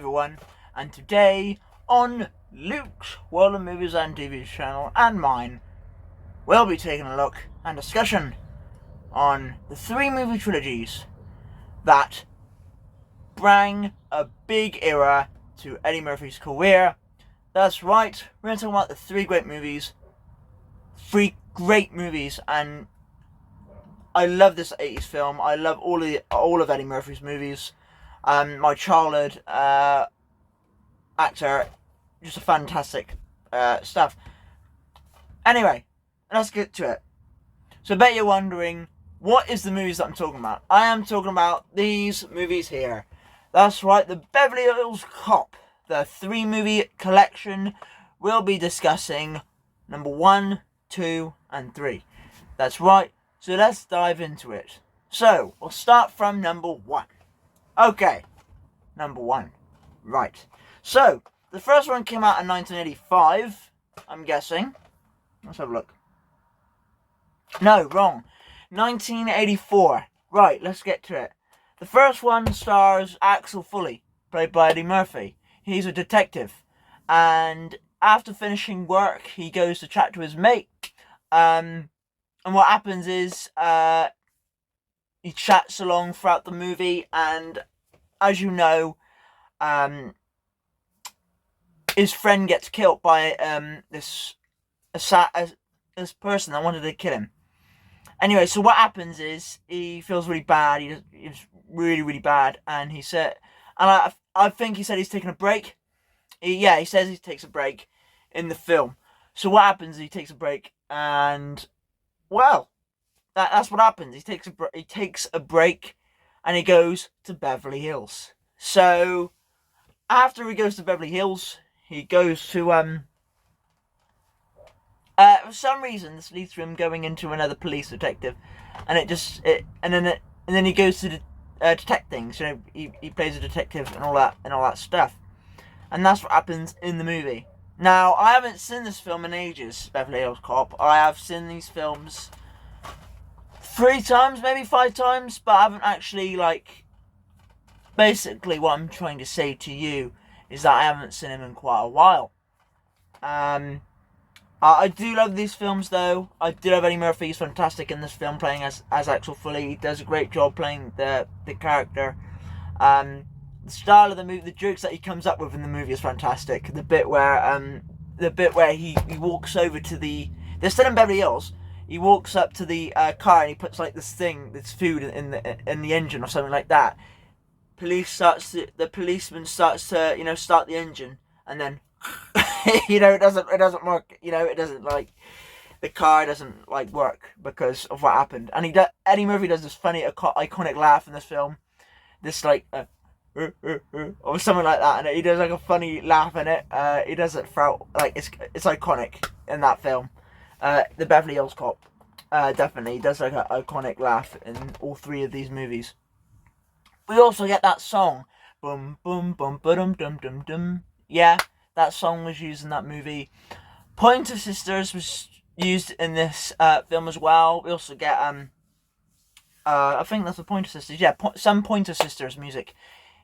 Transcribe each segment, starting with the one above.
everyone, and today on Luke's World of Movies and TV channel and mine, we'll be taking a look and discussion on the three movie trilogies that bring a big era to Eddie Murphy's career. That's right, we're going to talk about the three great movies, and I love this 80s film. I love all of Eddie Murphy's movies. My childhood actor, just a fantastic stuff. Anyway, let's get to it. So I bet you're wondering, what is the movies that I'm talking about? I am talking about these movies here. That's right, the Beverly Hills Cop, the three movie collection. We'll be discussing number 1, 2, and 3. That's right. So let's dive into it. So, we'll start from number 1. Okay, number 1. Right. So, the first one came out in 1985, I'm guessing. Let's have a look. No, wrong. 1984. Right, let's get to it. The first one stars Axel Foley, played by Eddie Murphy. He's a detective. And after finishing work, he goes to chat to his mate. And what happens is, he chats along throughout the movie, and as you know, his friend gets killed by this person that wanted to kill him. Anyway, so what happens is he feels really bad. He's really, really bad, and he said, and I think he said he's taking a break. He says he takes a break in the film. So what happens is he takes a break, and well, that's what happens. He takes a break, and he goes to Beverly Hills. So after he goes to Beverly Hills, he goes to for some reason this leads to him going into another police detective, and then he goes to detect things. You know, he plays a detective and all that stuff, and that's what happens in the movie. Now, I haven't seen this film in ages, Beverly Hills Cop. I have seen these films 3 times, maybe 5 times, but I haven't actually, basically what I'm trying to say to you is that I haven't seen him in quite a while. I do love these films, though. I do love Eddie Murphy. He's fantastic in this film, playing as Axel Foley. He does a great job playing the character. The style of the movie, the jokes that he comes up with in the movie is fantastic. The bit where he walks over to they're still in Beverly Hills. He walks up to the car and he puts this food in the engine or something like that. The policeman starts to start the engine, and then it doesn't work. It doesn't the car doesn't work because of what happened. And Eddie Murphy does this funny iconic laugh in this film, this or something like that, and he does a funny laugh in it. He does it throughout, it's iconic in that film. The Beverly Hills Cop definitely does an iconic laugh in all 3 of these movies. We also get that song, boom boom boom ba-dum dum dum dum. Yeah, that song was used in that movie. Pointer Sisters was used in this film as well. We also get I think that's the Pointer Sisters. Yeah, some Pointer Sisters music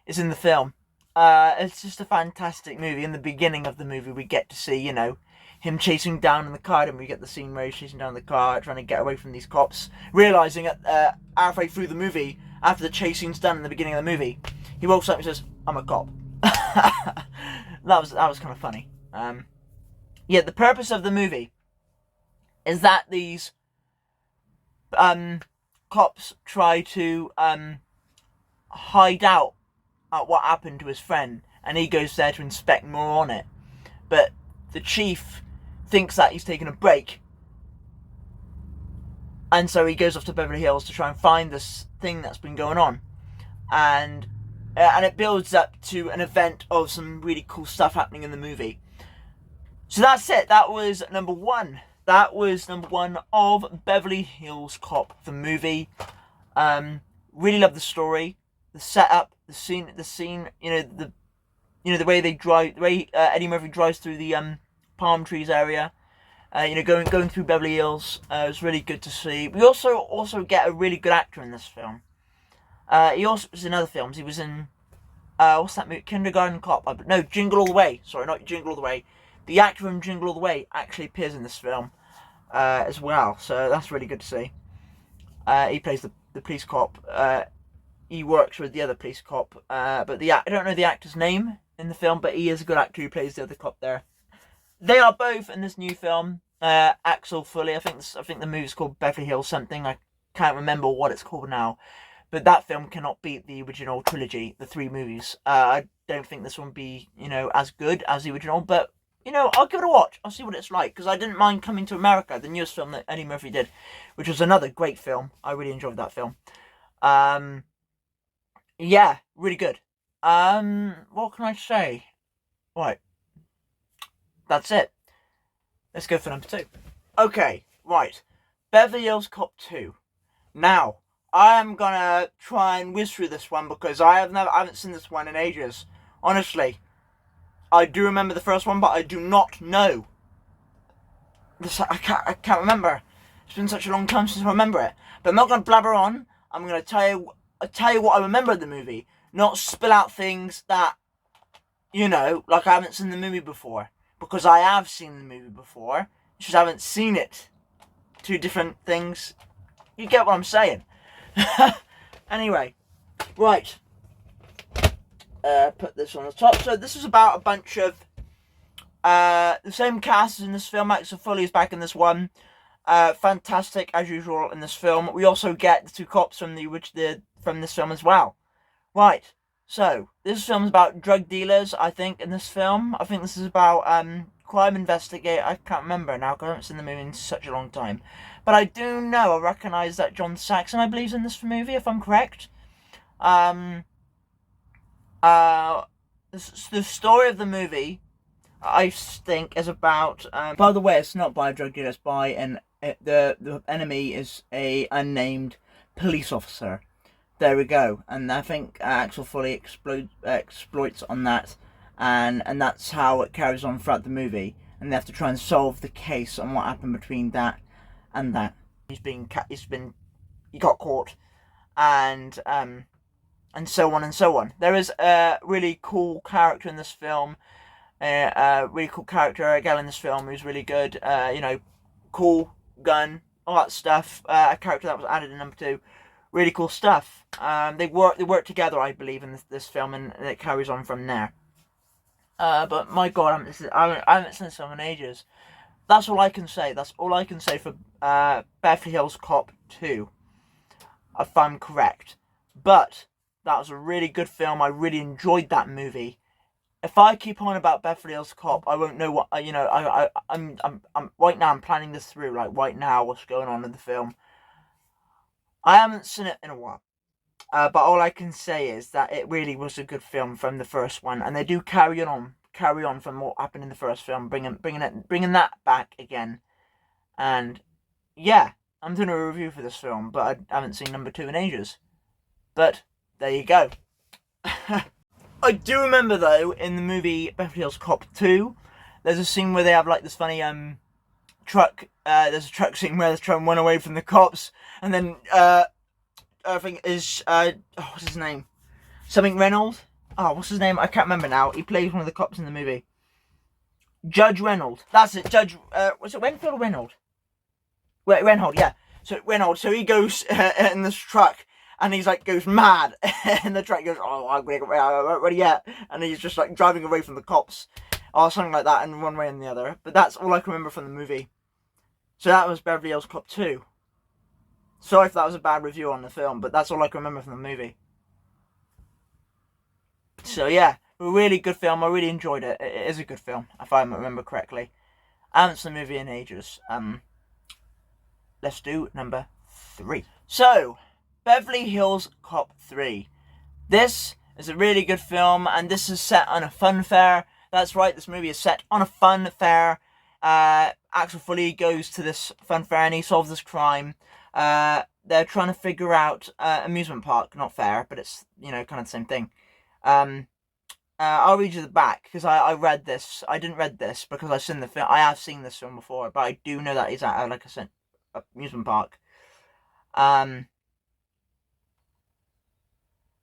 is in the film. It's just a fantastic movie. In the beginning of the movie, we get to see, him chasing down in the car, and we get the scene where he's chasing down the car, trying to get away from these cops, realising halfway through the movie, after the chasing's done in the beginning of the movie, he walks up and says, "I'm a cop." that was kind of funny. The purpose of the movie is that these cops try to hide out at what happened to his friend, and he goes there to inspect more on it. But the chief thinks that he's taking a break, and so he goes off to Beverly Hills to try and find this thing that's been going on, and it builds up to an event of some really cool stuff happening in the movie. So that's it. That was number 1. That was number 1 of Beverly Hills Cop, the movie. Really love the story, the setup, the scene. The way they drive, the way Eddie Murphy drives through the palm trees area. Going through Beverly Hills. It was really good to see. We also get a really good actor in this film. He also was in other films. He was in what's that movie? Kindergarten Cop. No, Jingle All the Way. Sorry, not Jingle All the Way. The actor from Jingle All the Way actually appears in this film as well, so that's really good to see. He plays the police cop. He works with the other police cop, but I don't know the actor's name in the film, but he is a good actor who plays the other cop there. They are both in this new film. Axel Foley. I think the movie's called Beverly Hills something. I can't remember what it's called now. But that film cannot beat the original trilogy, the 3 movies. I don't think this one will be, as good as the original, but, I'll give it a watch. I'll see what it's like, because I didn't mind Coming to America, the newest film that Eddie Murphy did, which was another great film. I really enjoyed that film. Yeah, really good. What can I say? Right. That's it. Let's go for number 2. Okay, right. Beverly Hills Cop 2. Now, I am gonna try and whiz through this one because I haven't seen this one in ages. Honestly, I do remember the first one, but I do not know. I can't remember. It's been such a long time since I remember it. But I'm not gonna blabber on. I'm gonna tell you what I remember of the movie, not spill out things that like I haven't seen the movie before, because I have seen the movie before. Just haven't seen it. 2 different things. You get what I'm saying. Anyway, right. Put this on the top. So this is about a bunch of the same cast as in this film. Axel Foley is back in this one. Fantastic as usual in this film. We also get the 2 cops from from this film as well. Right. So this film is about drug dealers. I think in this film. I think this is about crime investigator. I can't remember now because I haven't seen the movie in such a long time. But I do know, I recognise that John Saxon, I believe, is in this movie, if I'm correct. The story of the movie, I think, is about... by the way, it's not by a drug dealer, it's by the enemy is a unnamed police officer. There we go. And I think Axel Foley exploits on that, and that's how it carries on throughout the movie. And they have to try and solve the case on what happened between that and that. He got caught, and so on and so on. There is a really cool character in this film, a gal in this film who's really good. Cool gun, all that stuff. A character that was added in number 2. Really cool stuff. They work together, I believe, in this film, and it carries on from there. But my God, I haven't seen this film in ages. That's all I can say. That's all I can say for Beverly Hills Cop 2, if I'm correct. But that was a really good film. I really enjoyed that movie. If I keep on about Beverly Hills Cop, I won't know what I'm right now. I'm planning this through, like right now, what's going on in the film. I haven't seen it in a while. But all I can say is that it really was a good film from the first one, and they do carry on from what happened in the first film, bringing that back again. And yeah, I'm doing a review for this film, but I haven't seen number 2 in ages. But there you go. I do remember though, in the movie Beverly Hills Cop 2, there's a scene where they have like this funny truck. There's a truck scene where they're trying to run away from the cops, and then I think is what's his name? Something Reynolds. Oh, what's his name? I can't remember now. He plays one of the cops in the movie. Judge Reynolds. That's it. Judge. Was it Renfield or Reynolds? Wait, Reynolds. Yeah. So Reynolds. So he goes in this truck, and he's like goes mad, and the truck goes, "Oh, I'm gonna get ready yet," and he's just like driving away from the cops, or something like that, in one way and the other. But that's all I can remember from the movie. So that was Beverly Hills Cop 2. Sorry if that was a bad review on the film, but that's all I can remember from the movie. So yeah, a really good film. I really enjoyed it. It is a good film, if I remember correctly. I haven't seen the movie in ages. Let's do number 3. So, Beverly Hills Cop 3. This is a really good film, and this is set on a fun fair. That's right, this movie is set on a fun fair. Axel Foley goes to this fun fair and he solves this crime. They're trying to figure out amusement park, not fair, but it's kind of the same thing. I'll read you the back because I read this. I didn't read this because I've seen the film. I have seen this film before, but I do know that he's at like I said, amusement park.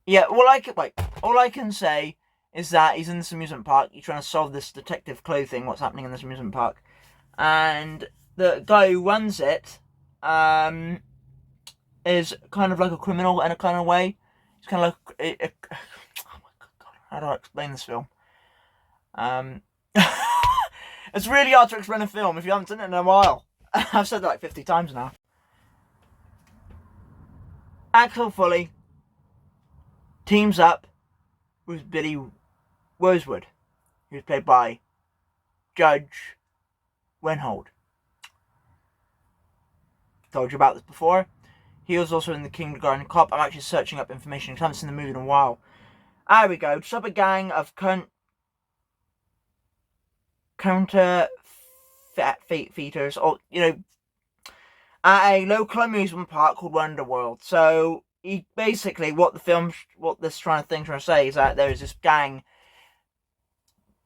yeah, all I can say is that he's in this amusement park. He's trying to solve this detective clue thing. What's happening in this amusement park? And the guy who runs it, is kind of like a criminal in a kind of way. He's kind of like oh my god, how do I explain this film? It's really hard to explain a film if you haven't seen it in a while. I've said that like 50 times now. Axel Foley teams up with Billy Rosewood, who's played by Judge Wenhold. Told you about this before. He was also in the Kindergarten Cop. I'm actually searching up information because I haven't seen the movie in a while. There we go. Stop a gang of counterfeiters, or at a local amusement park called Wonderworld. So he basically, what this trying to say is that there is this gang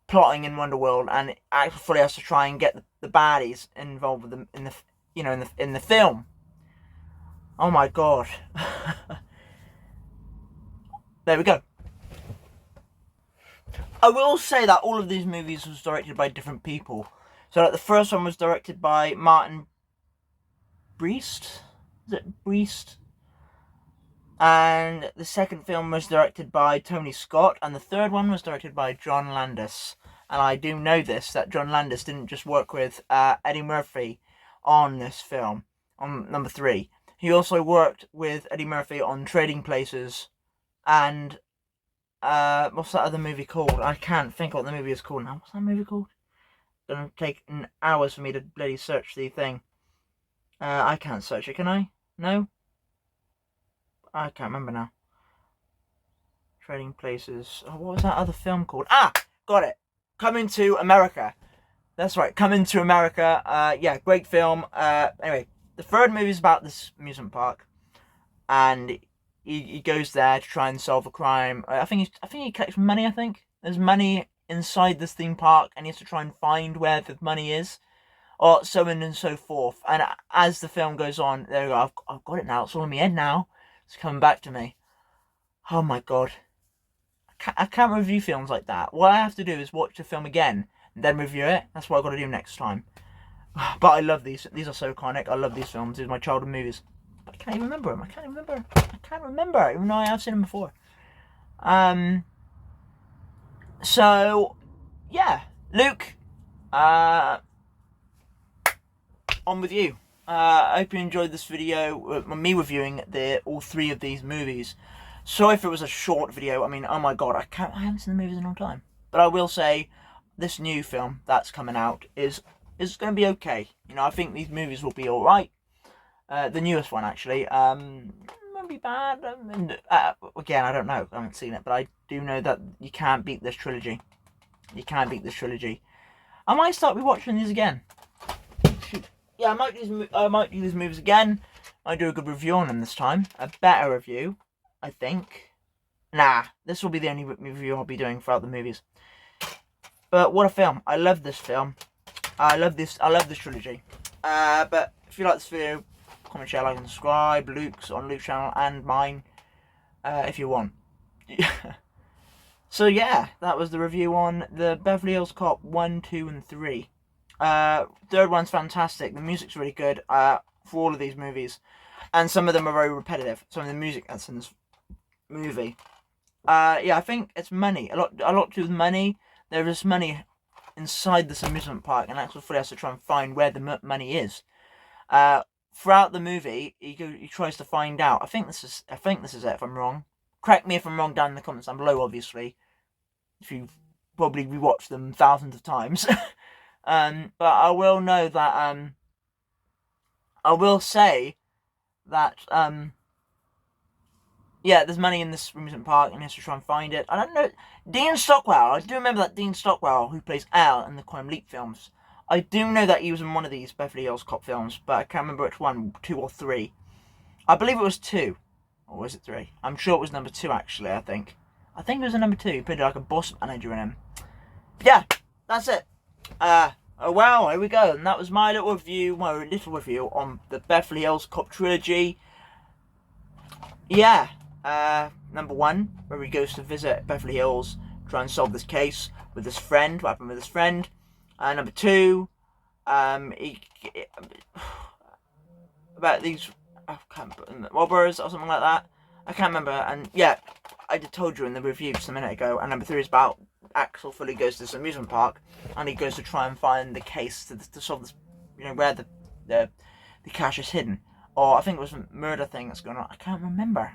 plotting in Wonderworld, and it actually has to try and get the baddies involved with them in the film. Oh my god. There we go. I will say that all of these movies was directed by different people. So like the first one was directed by Martin Brest? Is it Brest? And the second film was directed by Tony Scott, and the third one was directed by John Landis. And I do know this, that John Landis didn't just work with Eddie Murphy on this film, on number 3. He also worked with Eddie Murphy on Trading Places and what's that other movie called? I can't think what the movie is called now. What's that movie called? It's gonna take hours for me to bloody search the thing. I can't search it, can I? No? I can't remember now. Trading Places. Oh, what was that other film called? Ah! Got it! Coming to America. That's right, Coming to America. Yeah, great film. Anyway, the third movie is about this amusement park. And he goes there to try and solve a crime. I think he collects money, I think. There's money inside this theme park, and he has to try and find where the money is. Or so on and so forth. And as the film goes on, there we go, I've got it now. It's all in my head now. It's coming back to me. Oh my god. I can't review films like that. What I have to do is watch the film again and then review it. That's what I've got to do next time. But I love these. These are so iconic. I love these films. These are my childhood movies. But I can't even remember them. I can't remember, even though I have seen them before. So, yeah. Luke, on with you. I hope you enjoyed this video, me reviewing all 3 of these movies. Sorry if it was a short video. I mean, oh my god, I haven't seen the movies in a long time. But I will say, this new film that's coming out is going to be okay. I think these movies will be alright. The newest one, actually, won't be bad. Again, I don't know. I haven't seen it, but I do know that you can't beat this trilogy. You can't beat this trilogy. I might start rewatching these again. Shoot. Yeah, I might do these movies again. I do a good review on them this time. A better review, I think. Nah, this will be the only review I'll be doing throughout the movies. But what a film! I love this film. I love this trilogy. But if you like this video, comment, share, like, and subscribe. Luke's on Luke's channel and mine, if you want. So yeah, that was the review on the Beverly Hills Cop 1, 2, and 3. Third one's fantastic. The music's really good for all of these movies, and some of them are very repetitive. Some of the music that's in this movie. Yeah, I think it's money. A lot to do with money. There is money inside this amusement park, and Axel Foley has to try and find where the money is. Throughout the movie, he tries to find out. I think this is it. If I'm wrong, correct me if I'm wrong down in the comments down below. Obviously, if you've probably rewatched them thousands of times. But I will know that. I will say that. Yeah, there's money in this amusement park, and he has to try and find it. I don't know. Dean Stockwell. I do remember that Dean Stockwell, who plays Al in the Quantum Leap films. I do know that he was in one of these Beverly Hills Cop films, but I can't remember which one, 2 or 3. I believe it was 2. Or was it 3? I'm sure it was number 2, actually, I think. I think it was a number 2. He played like a boss manager in him. But yeah, that's it. Oh wow, here we go. And that was my little review on the Beverly Hills Cop trilogy. Yeah. Number 1, where he goes to visit Beverly Hills, try and solve this case with his friend, what happened with his friend. Number 2, about these robbers or something like that. I can't remember. And yeah, I told you in the review just a minute ago. And number 3 is about Axel Foley goes to this amusement park and he goes to try and find the case to solve this, where the cash is hidden. Or I think it was a murder thing that's going on. I can't remember.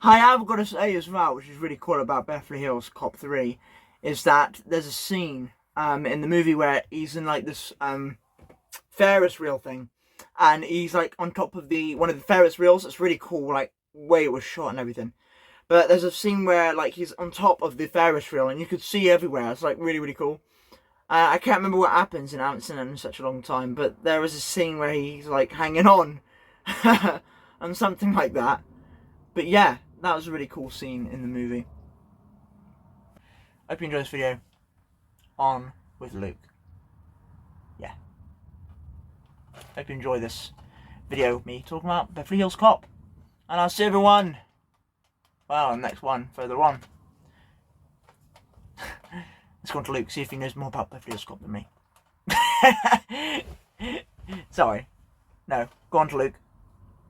I have got to say as well, which is really cool about Beverly Hills Cop 3, is that there's a scene in the movie where he's in like this Ferris wheel thing, and he's like on top of one of the Ferris wheels. It's really cool, like way it was shot and everything. But there's a scene where like he's on top of the Ferris wheel and you could see everywhere. It's like really, really cool. I can't remember what happens in Amsterdam in such a long time, but there was a scene where he's like hanging on and something like that. But yeah, that was a really cool scene in the movie. I hope you enjoyed this video. On with Luke. Yeah. Hope you enjoy this video of me talking about Beverly Hills Cop. And I'll see everyone, well, the next one further on. Let's go on to Luke, see if he knows more about Beverly Hills Cop than me. Sorry. No, go on to Luke.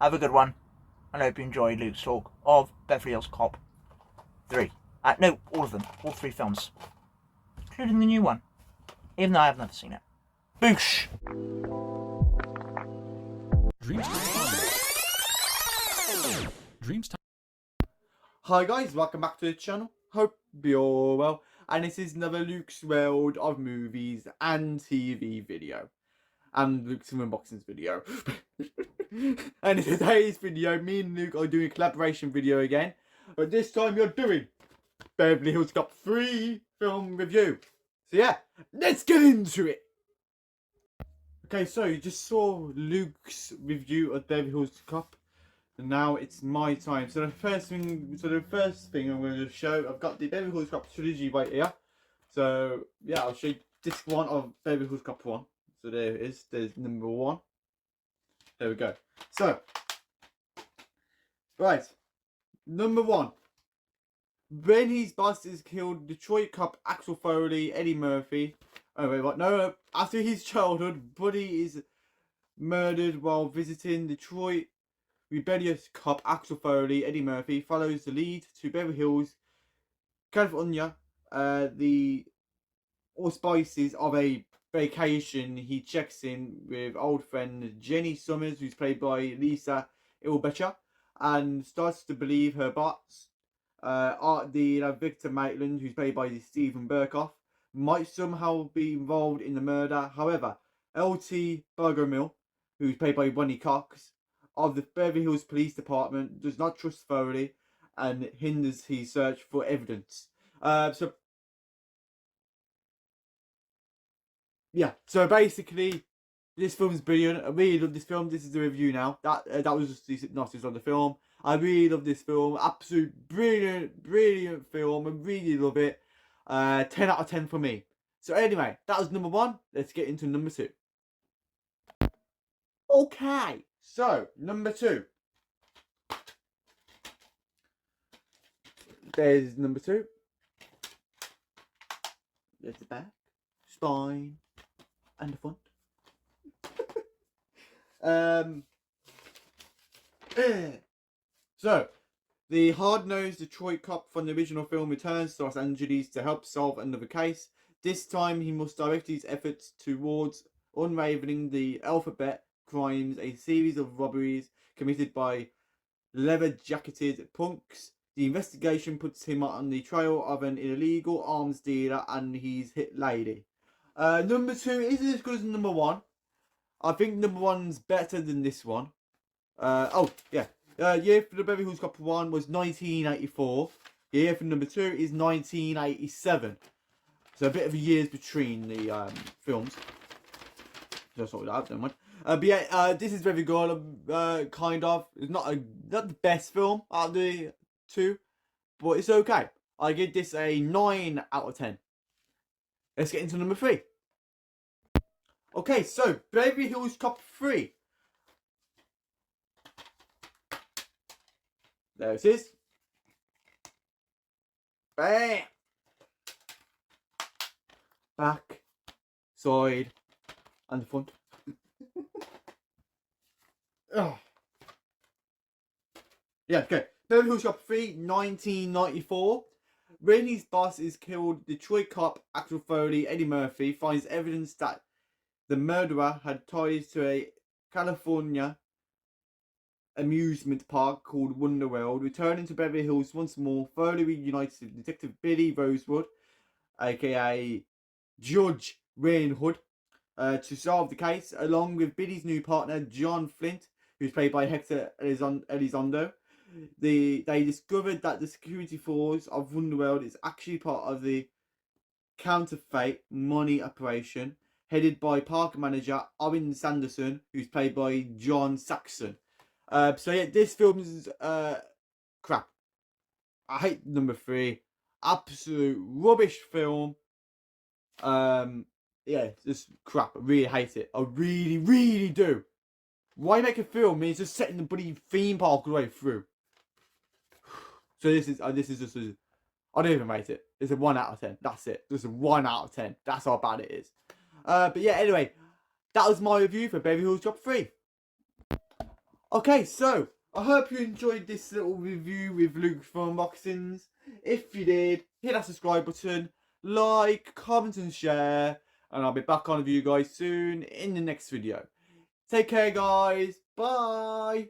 Have a good one. And I hope you enjoyed Luke's talk of Beverly Hills Cop 3. No, all of them. All 3 films. Including the new one. Even though I have never seen it. Boosh! Dreams time. Hi guys, welcome back to the channel. Hope you're well. And this is another Luke's World of Movies and TV video. And Luke's Unboxings video. And in today's video, me and Luke are doing a collaboration video again. But this time we're doing Beverly Hills Cop 3 film review. So yeah, let's get into it. Okay, so you just saw Luke's review of Beverly Hills Cop. And now it's my time. So the first thing I'm going to show, I've got the Beverly Hills Cop trilogy right here. So yeah, I'll show you disc 1 of Beverly Hills Cop 1. So there it is. There's number 1. There we go. So right, number 1. When his boss is killed, Detroit cop Axel Foley, Eddie Murphy. Oh wait, what? No. After his childhood, Buddy is murdered while visiting Detroit. Rebellious cop Axel Foley, Eddie Murphy, follows the lead to Beverly Hills, California. The auspices of a vacation, he checks in with old friend Jenny Summers, who's played by Lisa Ilbecher, and starts to believe her boss, Victor Maitland, who's played by Stephen Burkoff, might somehow be involved in the murder. However, L.T. Bergermill, who's played by Ronnie Cox, of the Beverly Hills Police Department, does not trust Foley and hinders his search for evidence. So basically, this film's brilliant. I really love this film. This is the review now. That was just the synopsis on the film. I really love this film. Absolute brilliant film. I really love it. 10 out of 10 for me. So anyway, that was number 1. Let's get into number 2. Okay, so number 2. There's number 2. There's the back, spine, and the front. So, the hard-nosed Detroit cop from the original film returns to Los Angeles to help solve another case. This time, he must direct his efforts towards unraveling the alphabet crimes, a series of robberies committed by leather-jacketed punks. The investigation puts him on the trail of an illegal arms dealer and his hit lady. Number 2 isn't as good as number 1. I think number 1's better than this one. Year for the Beverly Hills Cop 1 was 1984. The year for number 2 is 1987. So a bit of a years between the films. Just sort that out, don't mind. This is very good. Kind of. It's not the best film out of the 2, but it's okay. I give this a 9 out of 10. Let's get into number 3. Okay, so Beverly Hills Cop 3. There it is. Bam! Back, side, and the front. Oh. Yeah, okay. Beverly Hills Cop 3, 1994. When his boss is killed, Detroit cop Axel Foley, Eddie Murphy, finds evidence that the murderer had ties to a California amusement park called Wonderworld. Returning to Beverly Hills once more, Foley reunites with Detective Billy Rosewood, aka Judge Wayne Hood, to solve the case, along with Billy's new partner, John Flint, who's played by Hector Elizondo. They discovered that the security force of Wonderworld is actually part of the counterfeit money operation headed by park manager Owen Sanderson, who's played by John Saxon. So yeah, this film is crap. I hate number 3. Absolute rubbish film. Yeah, just crap. I really hate it. I really, really do. Why make a film when it's just setting the bloody theme park all the way through? So this is just I don't even rate it. It's a 1 out of 10. That's it. Just a 1 out of 10. That's how bad it is. But yeah, anyway, that was my review for Beverly Hills Cop 3. Okay, so I hope you enjoyed this little review with Luke's unboxings. If you did, hit that subscribe button, like, comment and share, and I'll be back on with you guys soon in the next video. Take care, guys. Bye.